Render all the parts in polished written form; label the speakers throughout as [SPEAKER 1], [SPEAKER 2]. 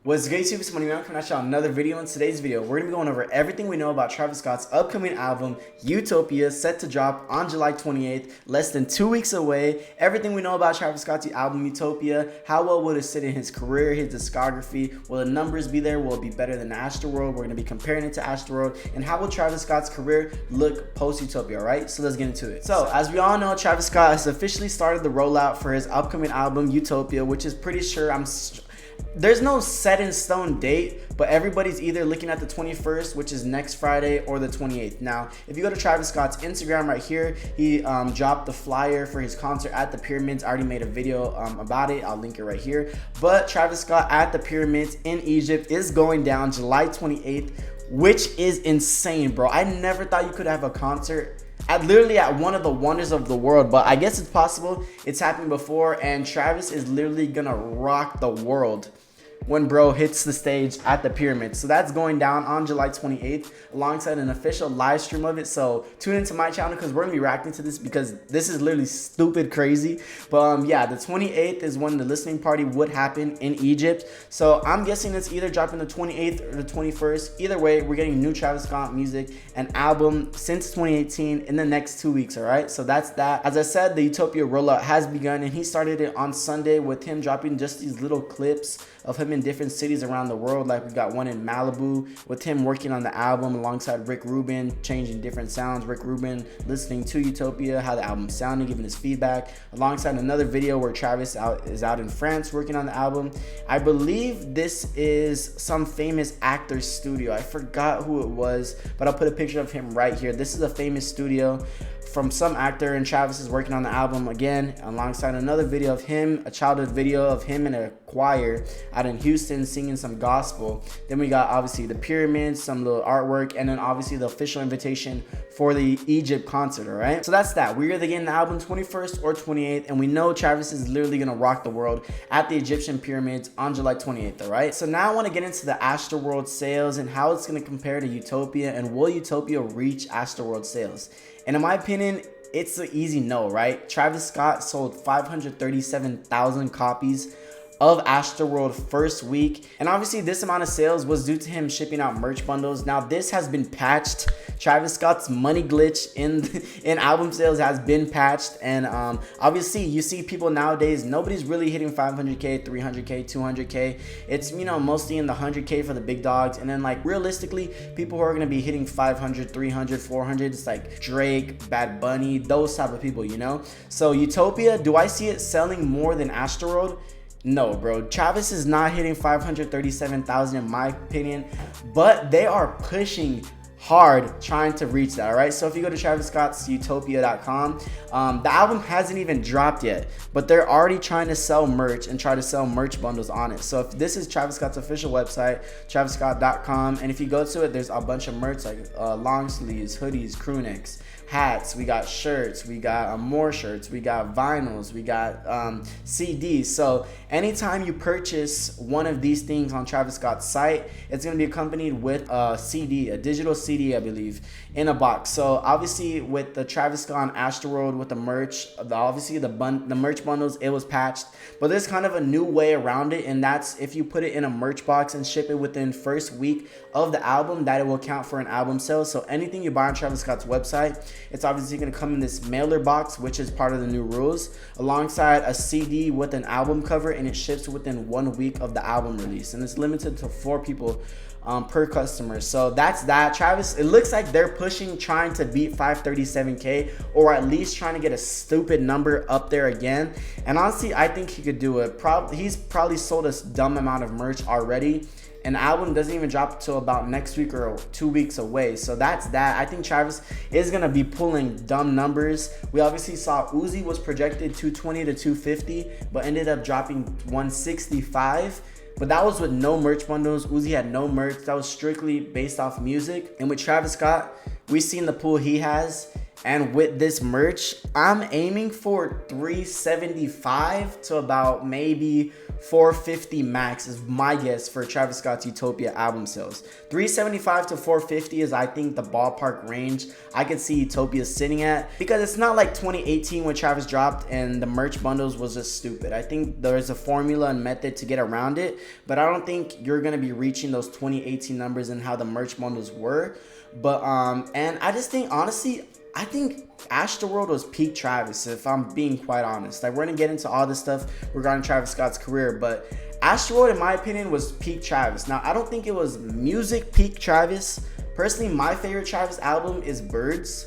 [SPEAKER 1] What's good, YouTube? It's Money Man coming at you on another video. In today's video, we're going to be going over everything we know about Travis Scott's upcoming album, Utopia, set to drop on July 28th, less than 2 weeks away. Everything we know about Travis Scott's album, Utopia, how well will it sit in his career, his discography, will the numbers be there, will it be better than Astroworld? We're going to be comparing it to Astroworld, and how will Travis Scott's career look post-Utopia, alright? So let's get into it. So, as we all know, Travis Scott has officially started the rollout for his upcoming album, Utopia, which is pretty sure there's no set in stone date, but everybody's either looking at the 21st, which is next Friday, or the 28th. Now, if you go to Travis Scott's Instagram right here, he dropped the flyer for his concert at the Pyramids. I already made a video about it. I'll link it right here. But Travis Scott at the Pyramids in Egypt is going down July 28th, which is insane, bro. I never thought you could have a concert literally at one of the wonders of the world, but I guess it's possible. It's happened before, and Travis is literally gonna rock the world when bro hits the stage at the Pyramid. So that's going down on July 28th alongside an official live stream of it. So tune into my channel because we're gonna be reacting to this because this is literally stupid crazy. But yeah, the 28th is when the listening party would happen in Egypt. So I'm guessing it's either dropping the 28th or the 21st. Either way, we're getting new Travis Scott music, an album since 2018 in the next 2 weeks, all right? So that's that. As I said, the Utopia rollout has begun, and he started it on Sunday with him dropping just these little clips of him in different cities around the world. Like we got one in Malibu with him working on the album alongside Rick Rubin, changing different sounds. Rick Rubin listening to Utopia, how the album sounded, giving his feedback, alongside another video where Travis is out in France working on the album. I believe this is some famous actor's studio. I forgot who it was, but I'll put a picture of him right here. This is a famous studio from some actor, and Travis is working on the album again alongside another video of him, a childhood video of him in a choir out in Houston singing some gospel. Then we got obviously the Pyramids, some little artwork, and then obviously the official invitation for the Egypt concert, all right? So that's that. We're either getting the album 21st or 28th, and we know Travis is literally gonna rock the world at the Egyptian Pyramids on July 28th, all right? So now I wanna get into the Astroworld sales and how it's gonna compare to Utopia, and will Utopia reach Astroworld sales? And in my opinion, it's an easy no, right? Travis Scott sold 537,000 copies of Astroworld first week, and obviously this amount of sales was due to him shipping out merch bundles. Now this has been patched. Travis Scott's money glitch in album sales has been patched, and obviously you see people nowadays, nobody's really hitting 500k, 300k, 200k. It's, you know, mostly in the 100k for the big dogs, and then like realistically people who are going to be hitting 500, 300, 400, it's like Drake, Bad Bunny, those type of people, you know? So Utopia, do I see it selling more than Astroworld? No, bro. Travis is not hitting 537,000 in my opinion, but they are pushing hard trying to reach that, all right? So if you go to Travis Scott's Utopia.com, the album hasn't even dropped yet, but they're already trying to sell merch and try to sell merch bundles on it. So if this is Travis Scott's official website, TravisScott.com, and if you go to it, there's a bunch of merch like long sleeves, hoodies, crew necks, hats, we got shirts, we got more shirts, we got vinyls, we got CDs. So anytime you purchase one of these things on Travis Scott's site, it's going to be accompanied with a CD, a digital CD, I believe, in a box. So obviously with the Travis Scott Astroworld, with the merch, obviously the merch bundles, it was patched, but there's kind of a new way around it, and that's if you put it in a merch box and ship it within first week of the album, that it will count for an album sale. So anything you buy on Travis Scott's website, it's obviously going to come in this mailer box, which is part of the new rules, alongside a CD with an album cover, and it ships within 1 week of the album release, and it's limited to 4 people per customer. So that's that. Travis, it looks like they're pushing, trying to beat 537k, or at least trying to get a stupid number up there again. And honestly, I think he could do it. He's probably sold a dumb amount of merch already, and the album doesn't even drop until about next week or 2 weeks away. So that's that. I think Travis is gonna be pulling dumb numbers. We obviously saw Uzi was projected 220 to 250, but ended up dropping 165. But that was with no merch bundles. Uzi had no merch. That was strictly based off music. And with Travis Scott, we've seen the pool he has. And with this merch, I'm aiming for 375 to about maybe 450 max is my guess for Travis Scott's Utopia album sales. 375 to 450 is, I think, the ballpark range I could see Utopia sitting at, because it's not like 2018 when Travis dropped and the merch bundles was just stupid. I think there's a formula and method to get around it, but I don't think you're gonna be reaching those 2018 numbers and how the merch bundles were. But and I just think, honestly, I think Astroworld was peak Travis, if I'm being quite honest. Like, we're gonna get into all this stuff regarding Travis Scott's career, but Astroworld, in my opinion, was peak Travis. Now, I don't think it was music peak Travis. Personally, my favorite Travis album is Birds.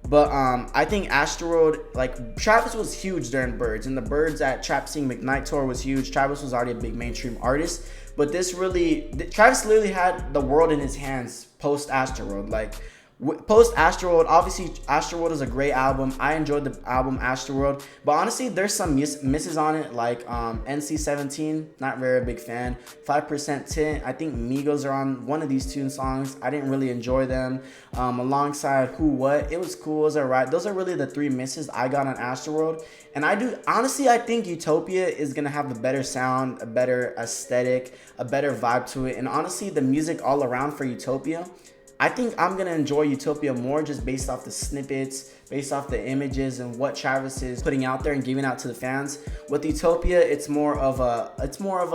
[SPEAKER 1] But I think Astroworld, like, Travis was huge during Birds, and the Birds at Trap Sing McKnight tour was huge. Travis was already a big mainstream artist, but Travis literally had the world in his hands post Astroworld. Like, post Astroworld, obviously Astroworld is a great album. I enjoyed the album Astroworld, but honestly there's some misses on it, like NC-17, not very big fan. 5% Tint, I think Migos are on one of these two songs. I didn't really enjoy them. Alongside Who What, it was cool, it was alright. Those are really the three misses I got on Astroworld. And I think Utopia is gonna have a better sound, a better aesthetic, a better vibe to it, and honestly the music all around for Utopia, I think I'm gonna enjoy Utopia more just based off the snippets, based off the images and what Travis is putting out there and giving out to the fans. With Utopia, it's more of a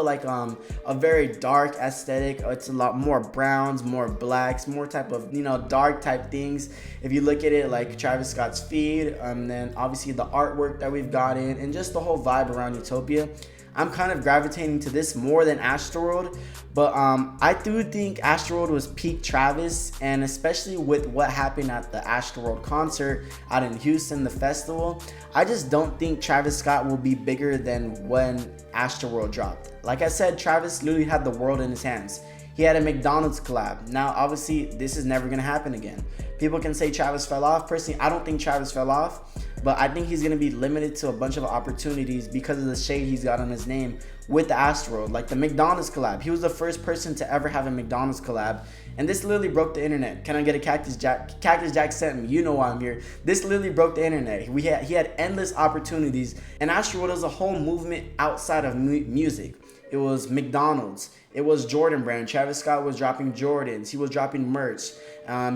[SPEAKER 1] like a very dark aesthetic. It's a lot more browns, more blacks, more type of, you know, dark type things. If you look at it like Travis Scott's feed, and then obviously the artwork that we've got in, and just the whole vibe around Utopia, I'm kind of gravitating to this more than Astroworld. But I do think Astroworld was peak Travis, and especially with what happened at the Astroworld concert out in Houston, the festival, I just don't think Travis Scott will be bigger than when Astroworld dropped. Like I said, Travis literally had the world in his hands. He had a McDonald's collab. Now, obviously, this is never gonna happen again. People can say Travis fell off. Personally, I don't think Travis fell off, but I think he's gonna be limited to a bunch of opportunities because of the shade he's got on his name with the Astroworld. Like the McDonald's collab, he was the first person to ever have a McDonald's collab, and this literally broke the internet. Can I get a Cactus Jack? Cactus Jack sent me. You know why I'm here. This literally broke the internet. He had endless opportunities, and Astroworld was a whole movement outside of music. It was McDonald's. It was Jordan brand. Travis Scott was dropping Jordans. He was dropping merch.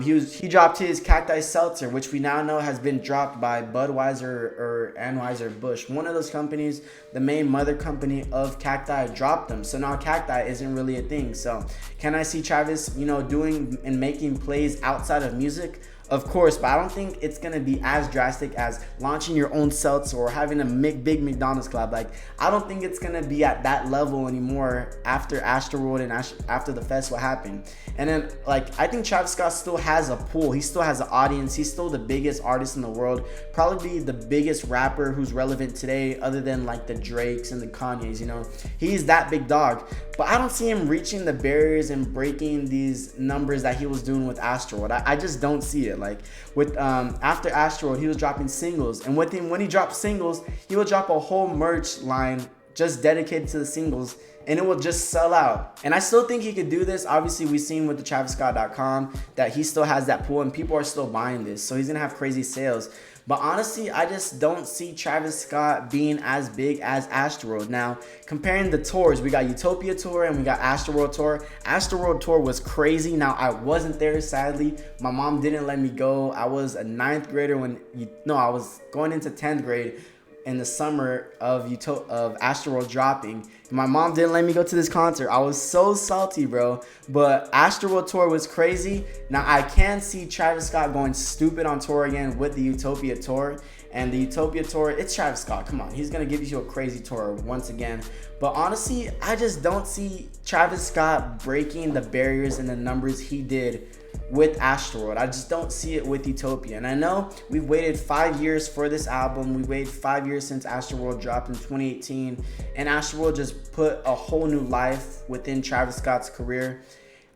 [SPEAKER 1] He dropped his Cacti Seltzer, which we now know has been dropped by Budweiser or Anheuser-Busch. One of those companies, the main mother company of Cacti, dropped them. So now Cacti isn't really a thing. So can I see Travis, you know, doing and making plays outside of music? Of course, but I don't think it's gonna be as drastic as launching your own seltzer or having a big McDonald's collab. Like, I don't think it's gonna be at that level anymore after Astroworld and after the festival happened. And then, like, I think Travis Scott still has a pool. He still has an audience. He's still the biggest artist in the world. Probably the biggest rapper who's relevant today, other than like the Drakes and the Kanyes. You know, he's that big dog. But I don't see him reaching the barriers and breaking these numbers that he was doing with Astroworld. I just don't see it. Like, with after Astroworld, he was dropping singles, and with him, when he dropped singles, he will drop a whole merch line just dedicated to the singles, and it will just sell out. And I still think he could do this. Obviously, we've seen with the TravisScott.com that he still has that pool, and people are still buying this, so he's gonna have crazy sales. But honestly, I just don't see Travis Scott being as big as Astroworld. Now, comparing the tours, we got Utopia tour and we got Astroworld tour. Astroworld tour was crazy. Now, I wasn't there, sadly. My mom didn't let me go. I was a 9th grader I was going into 10th grade in the summer of Astroworld dropping. My mom didn't let me go to this concert. I was so salty, bro. But Astroworld tour was crazy. Now, I can see Travis Scott going stupid on tour again with the Utopia tour. And the Utopia tour, it's Travis Scott. Come on, he's gonna give you a crazy tour once again. But honestly, I just don't see Travis Scott breaking the barriers and the numbers he did with Astroworld. I just don't see it with Utopia. And I know we've waited 5 years for this album. We waited 5 years since Astroworld dropped in 2018. And Astroworld just put a whole new life within Travis Scott's career.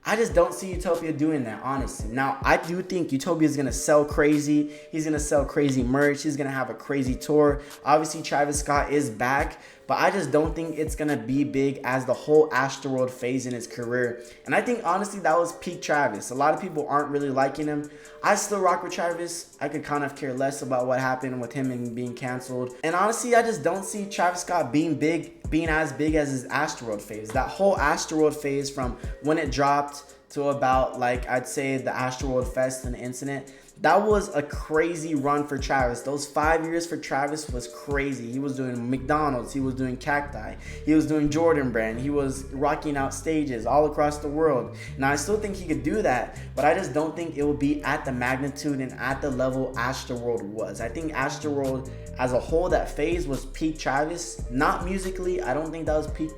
[SPEAKER 1] I just don't see Utopia doing that, honestly. Now, I do think Utopia is going to sell crazy. He's going to sell crazy merch. He's going to have a crazy tour. Obviously, Travis Scott is back. but I just don't think it's gonna be big as the whole Astroworld phase in his career. And I think honestly that was peak Travis. A lot of people aren't really liking him. I still rock with Travis. I could kind of care less about what happened with him and being canceled. And honestly, I just don't see Travis Scott being as big as his Astroworld phase. That whole Astroworld phase from when it dropped to about, like, I'd say the Astroworld Fest and the incident, that was a crazy run for Travis. Those 5 years for Travis was crazy. He was doing McDonald's, he was doing Cacti, he was doing Jordan Brand, he was rocking out stages all across the world. Now I still think he could do that, but I just don't think it will be at the magnitude and at the level Astroworld was. I think Astroworld as a whole, that phase was peak Travis. Not musically, I don't think that was peak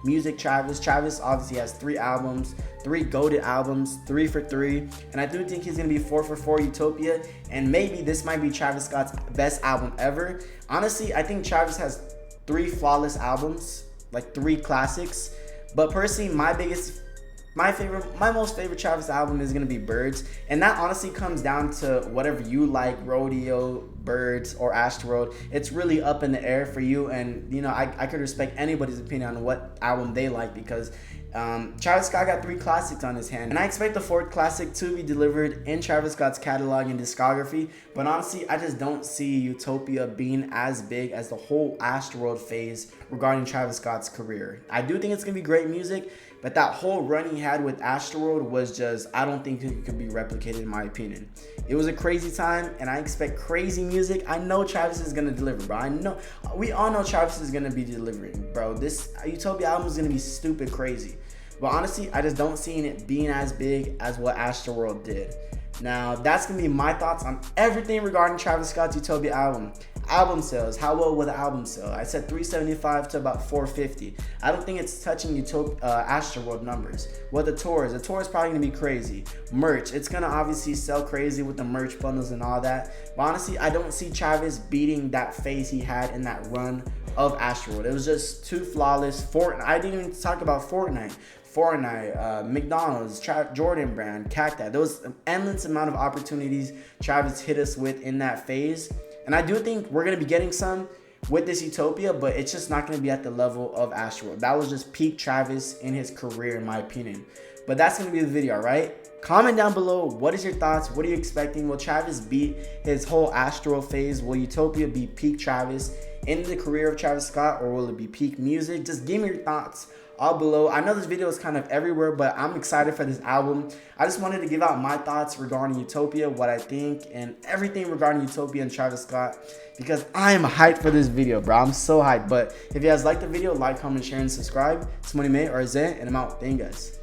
[SPEAKER 1] music Travis. Travis obviously has 3 albums, 3 goated albums, 3 for 3, and I do think he's gonna be 4 for 4 Utopia, and maybe this might be Travis Scott's best album ever. Honestly, I think Travis has 3 flawless albums, like 3 classics, but personally, my most favorite Travis album is gonna be Birds, and that honestly comes down to whatever you like, Rodeo, Birds, or Astroworld. It's really up in the air for you, and you know, I could respect anybody's opinion on what album they like, because Travis Scott got 3 classics on his hand, and I expect the 4th classic to be delivered in Travis Scott's catalog and discography. But honestly, I just don't see Utopia being as big as the whole Astroworld phase regarding Travis Scott's career. I do think it's gonna be great music, but that whole run he had with Astroworld was just, I don't think it could be replicated in my opinion. It was a crazy time, and I expect crazy music. I know Travis is gonna deliver, bro. We all know Travis is gonna be delivering, bro. This Utopia album is gonna be stupid crazy. But honestly, I just don't see it being as big as what Astroworld did. Now, that's gonna be my thoughts on everything regarding Travis Scott's Utopia album. Album sales, how well will the album sell? I said 375 to about 450. I don't think it's touching Astroworld numbers. What the tour is probably gonna be crazy. Merch, it's gonna obviously sell crazy with the merch bundles and all that. But honestly, I don't see Travis beating that phase he had in that run of Astroworld. It was just too flawless. I didn't even talk about Fortnite, McDonald's, Jordan Brand, Cacti. There was an endless amount of opportunities Travis hit us with in that phase. And I do think we're going to be getting some with this Utopia, but it's just not going to be at the level of Astroworld. That was just peak Travis in his career, in my opinion. But that's going to be the video, right? Comment down below, what is your thoughts? What are you expecting? Will Travis beat his whole Astroworld phase? Will Utopia be peak Travis in the career of Travis Scott, or will it be peak music? Just give me your thoughts all below. I know this video is kind of everywhere, but I'm excited for this album. I just wanted to give out my thoughts regarding Utopia, what I think, and everything regarding Utopia and Travis Scott, because I am hyped for this video, bro. I'm so hyped. But if you guys like the video, like, comment, share, and subscribe. It's Money May or Zen, and I'm out. Thank you guys.